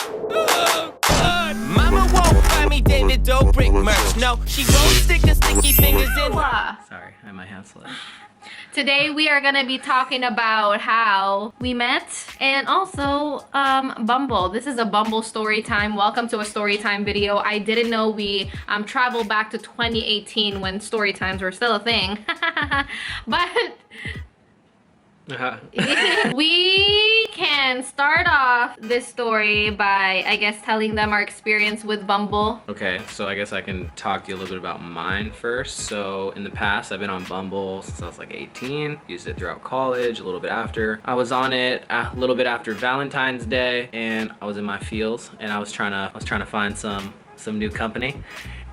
Oh, God. Mama won't find me David Dobrik merch. No, she won't stick her sticky fingers in. Sorry, I might have slipped. Today we are gonna be talking about how we met and also Bumble. This is a Bumble story time. Welcome to a story time video. I didn't know we traveled back to 2018 when story times were still a thing. But we can start off this story by, I guess, telling them our experience with Bumble. Okay, so I guess I can talk to you a little bit about mine first. So in the past, I've been on Bumble since I was like 18. Used it throughout college, a little bit after. I was on it a little bit after Valentine's Day, and I was in my feels, and I was trying to find some new company.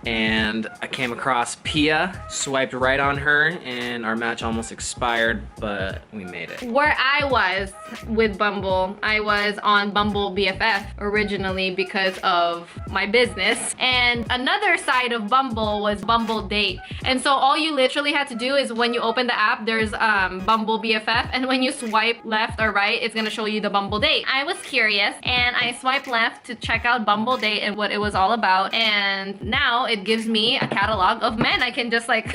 And I came across Pia, swiped right on her, and our match almost expired, but we made it. Where I was with Bumble, I was on Bumble BFF originally because of my business. And another side of Bumble was Bumble Date. And so all you literally had to do is when you open the app, there's Bumble BFF, and when you swipe left or right, it's gonna show you the Bumble Date. I was curious, and I swiped left to check out Bumble Date and what it was all about. And now it gives me a catalog of men I can just like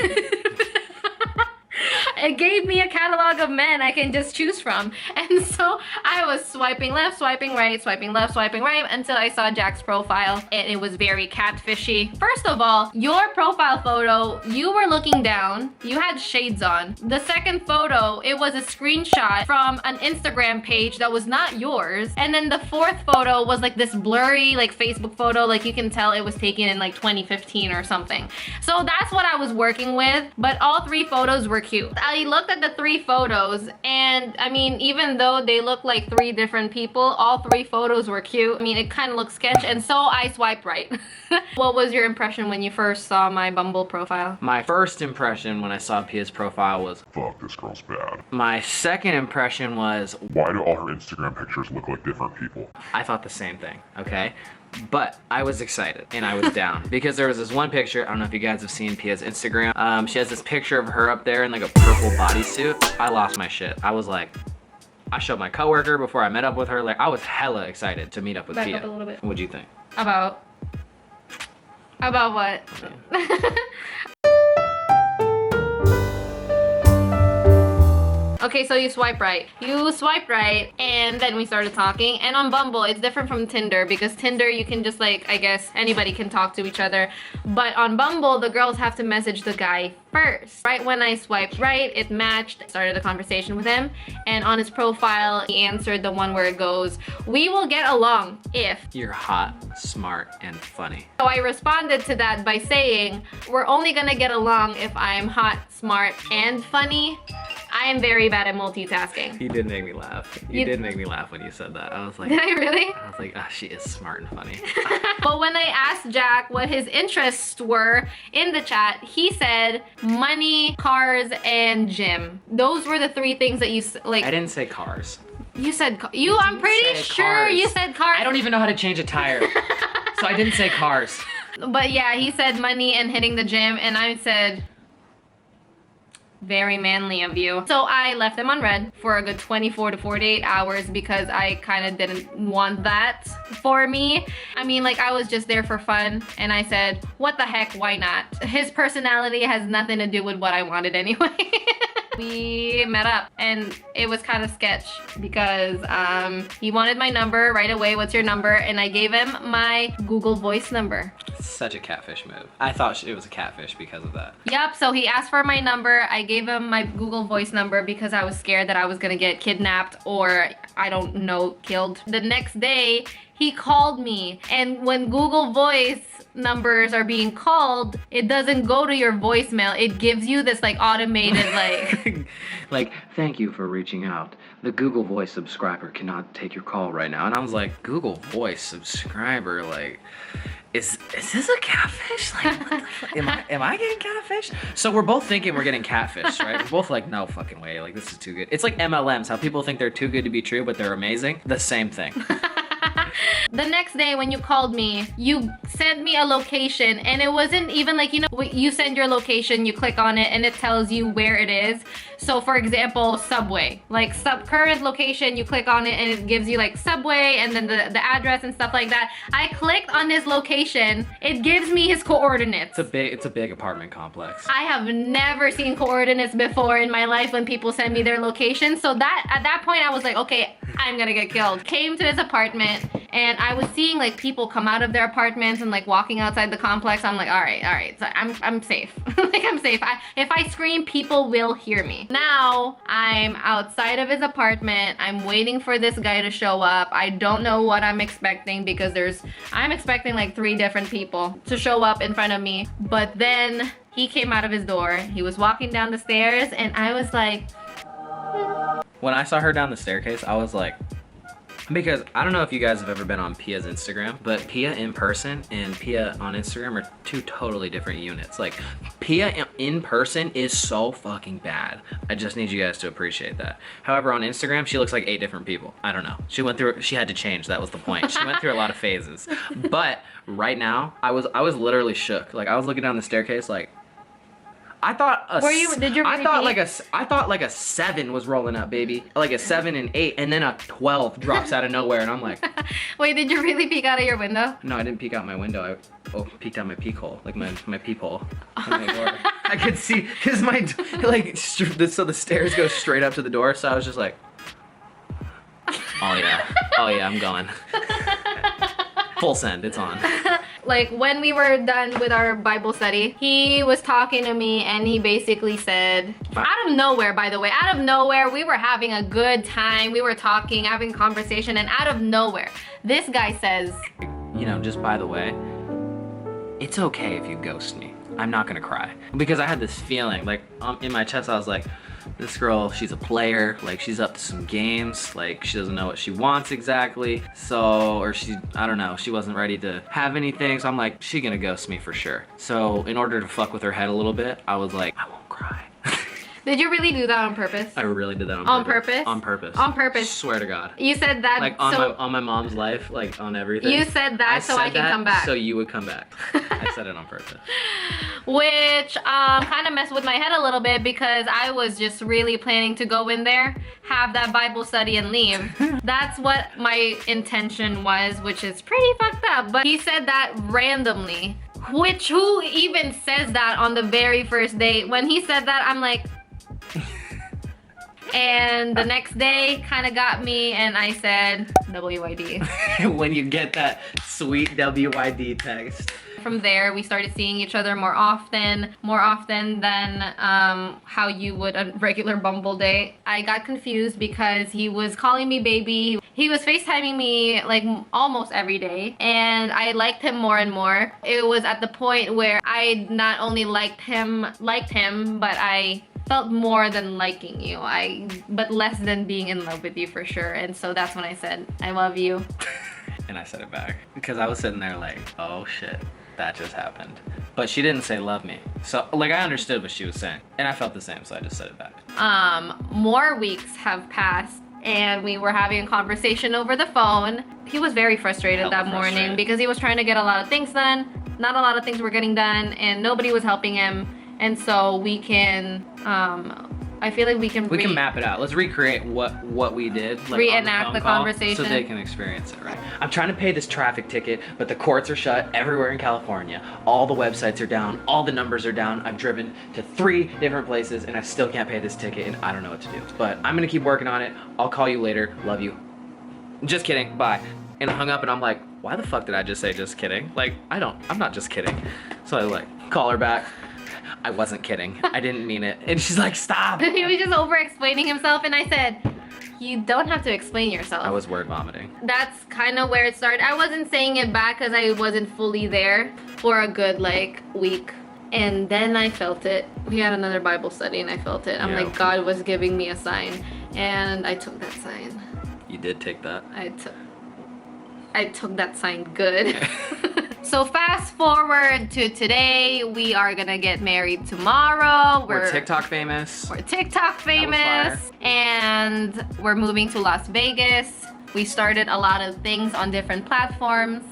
it gave me a catalog of men I can just choose from. And so I was swiping left, swiping right, swiping left, swiping right until I saw Jack's profile, and it was very catfishy. First of all, your profile photo, you were looking down, you had shades on. The second photo, it was a screenshot from an Instagram page that was not yours. And then the fourth photo was like this blurry like Facebook photo, like you can tell it was taken in like 2015 or something. So that's what I was working with, but all three photos were cute. I looked at the three photos, and I mean, even though they look like three different people, all three photos were cute. I mean, it kind of looks sketch, and so I swiped right. What was your impression when you first saw my Bumble profile? My first impression when I saw Pia's profile was, fuck, this girl's bad. my second impression was, Why do all her Instagram pictures look like different people? I thought the same thing, okay? But I was excited and I was down because there was this one picture, I don't know if you guys have seen Pia's Instagram. She has this picture of her up there in like a purple bodysuit. I lost my shit. I was like, I showed my coworker before I met up with her. Like, I was hella excited to meet up with Back Pia. up a little bit. What'd you think? About what? Okay, so you swipe right. You swiped right, and then we started talking. And on Bumble, it's different from Tinder because Tinder, you can just like, I guess, anybody can talk to each other. But on Bumble, the girls have to message the guy first. Right when I swiped right, it matched. I started a conversation with him. And on his profile, he answered the one where it goes, "We will get along if..." You're hot, smart, and funny. So I responded to that by saying, "We're only gonna get along if I'm hot, smart, and funny." I am very bad at multitasking. You did make me laugh. You did make me laugh when you said that. I was like, Did I really? I was like, ah, she is smart and funny. But when I asked Jack what his interests were in the chat, he said money, cars, and gym. Those were the three things that you like. I didn't say cars. You said I'm pretty sure cars. you said cars. I don't even know how to change a tire. So I didn't say cars. But yeah, he said money and hitting the gym, and I said, very manly of you. So I left him on red for a good 24 to 48 hours because I kind of didn't want that for me. I mean, like, I was just there for fun, and I said, what the heck, why not? His personality has nothing to do with what I wanted anyway. We met up, and it was kind of sketch because he wanted my number right away. What's your number? And I gave him my Google Voice number. Such a catfish move. I thought it was a catfish because of that. Yep, so he asked for my number. I gave him my Google Voice number because I was scared that I was gonna get kidnapped or, I don't know, killed. The next day, he called me, and when Google Voice numbers are being called, it doesn't go to your voicemail. It gives you this like automated like like, thank you for reaching out. The Google Voice subscriber cannot take your call right now. And I was like, Google Voice subscriber, like, is this a catfish? Like, what the fuck? Am I getting catfished? So we're both thinking we're getting catfished, right? We're both like, no fucking way. Like, this is too good. It's like MLMs, how people think they're too good to be true, but they're amazing. The same thing. The next day when you called me, you sent me a location, and it wasn't even like, you know, you send your location, you click on it, and it tells you where it is. So for example, Subway, like current location, you click on it and it gives you like Subway and then the address and stuff like that. I clicked on his location, it gives me his coordinates. It's a big apartment complex. I have never seen coordinates before in my life when people send me their location. So that at that point I was like, okay, I'm gonna get killed. Came to his apartment and I was seeing like people come out of their apartments and like walking outside the complex. I'm like, all right, so I'm safe. Like I'm safe. If I scream, people will hear me. Now I'm outside of his apartment. I'm waiting for this guy to show up. I don't know what I'm expecting because I'm expecting like 3 different people to show up in front of me. But then he came out of his door. He was walking down the stairs and I was like, When I saw her down the staircase, I was like, because I don't know if you guys have ever been on Pia's Instagram, but Pia in person and Pia on Instagram are 2 totally different units. Like, Pia in person is so fucking bad. I just need you guys to appreciate that. However, on Instagram, she looks like 8 different people. I don't know. She had to change. That was the point. She went through a lot of phases. But right now, I was literally shook. Like, I was looking down the staircase like, I thought did you really I thought like a 7 was rolling up, baby. Like a 7 and 8, and then a 12 drops out of nowhere, and I'm like, wait, did you really peek out of your window? no, I didn't peek out my window. I peeked out my peek hole, like my peephole. I could see, cause so the stairs go straight up to the door, so I was just like, oh yeah, I'm going. Full send, it's on. Like when we were done with our Bible study, he was talking to me and he basically said, out of nowhere, by the way, out of nowhere, we were having a good time. We were talking, having conversation, and out of nowhere, this guy says, you know, just by the way, it's okay if you ghost me. I'm not gonna cry. Because I had this feeling, like in my chest, I was like, this girl, she's a player, like she's up to some games, like she doesn't know what she wants exactly, so, or I don't know, she wasn't ready to have anything, so I'm like, she gonna ghost me for sure. So in order to fuck with her head a little bit, I was like, I won't cry. Did you really do that on purpose? I really did that on purpose. On purpose. On purpose. Swear to God. You said that like on my mom's life, like on everything. You said that so I can come back. So you would come back. I said it on purpose. Which kind of messed with my head a little bit because I was just really planning to go in there, have that Bible study and leave. That's what my intention was, which is pretty fucked up. But he said that randomly, which who even says that on the very first date? When he said that, I'm like, and the next day kind of got me and I said WYD. When you get that sweet WYD text. From there, we started seeing each other more often than how you would a regular Bumble date. I got confused because he was calling me baby. He was FaceTiming me like almost every day, and I liked him more and more. It was at the point where I not only liked him, but I felt more than liking you, but less than being in love with you for sure. And so that's when I said, I love you. And I said it back because I was sitting there like, oh shit, that just happened. But she didn't say love me. So like I understood what she was saying and I felt the same, so I just said it back. More weeks have passed and we were having a conversation over the phone. He was very frustrated that morning because he was trying to get a lot of things done. Not a lot of things were getting done and nobody was helping him. And so we can, I feel like we can map it out. Let's recreate what we did. Like reenact the conversation. So they can experience it, right? I'm trying to pay this traffic ticket, but the courts are shut everywhere in California. All the websites are down. All the numbers are down. I've driven to 3 different places and I still can't pay this ticket and I don't know what to do. But I'm gonna keep working on it. I'll call you later. Love you. Just kidding. Bye. And I hung up and I'm like, why the fuck did I just say just kidding? Like, I'm not just kidding. So I like call her back. I wasn't kidding. I didn't mean it. And she's like, stop. He was just over explaining himself and I said, you don't have to explain yourself. I was word vomiting. That's kind of where it started. I wasn't saying it back because I wasn't fully there for a good like week. And then I felt it. We had another Bible study and I felt it. I'm like, God was giving me a sign. And I took that sign. You did take that? I took that sign good. So fast forward to today, we are gonna get married tomorrow. We're TikTok famous. We're TikTok famous. And we're moving to Las Vegas. We started a lot of things on different platforms.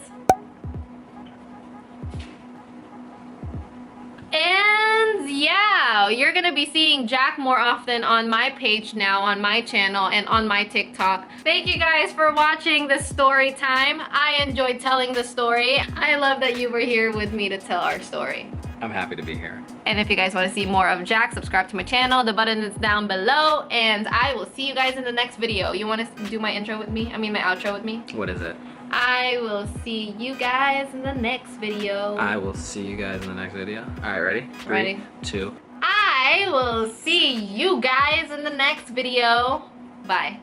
yeah, you're gonna be seeing Jack more often on my page now, on my channel, and on my TikTok. Thank you guys for watching this story time. I enjoyed telling the story. I love that you were here with me to tell our story. I'm happy to be here. And if you guys want to see more of Jack, subscribe to my channel. The button is down below. And I will see you guys in the next video. You want to do my intro with me? I mean my outro with me? What is it? I will see you guys in the next video. I will see you guys in the next video. All right, ready? Ready. 3, 2. I will see you guys in the next video. Bye.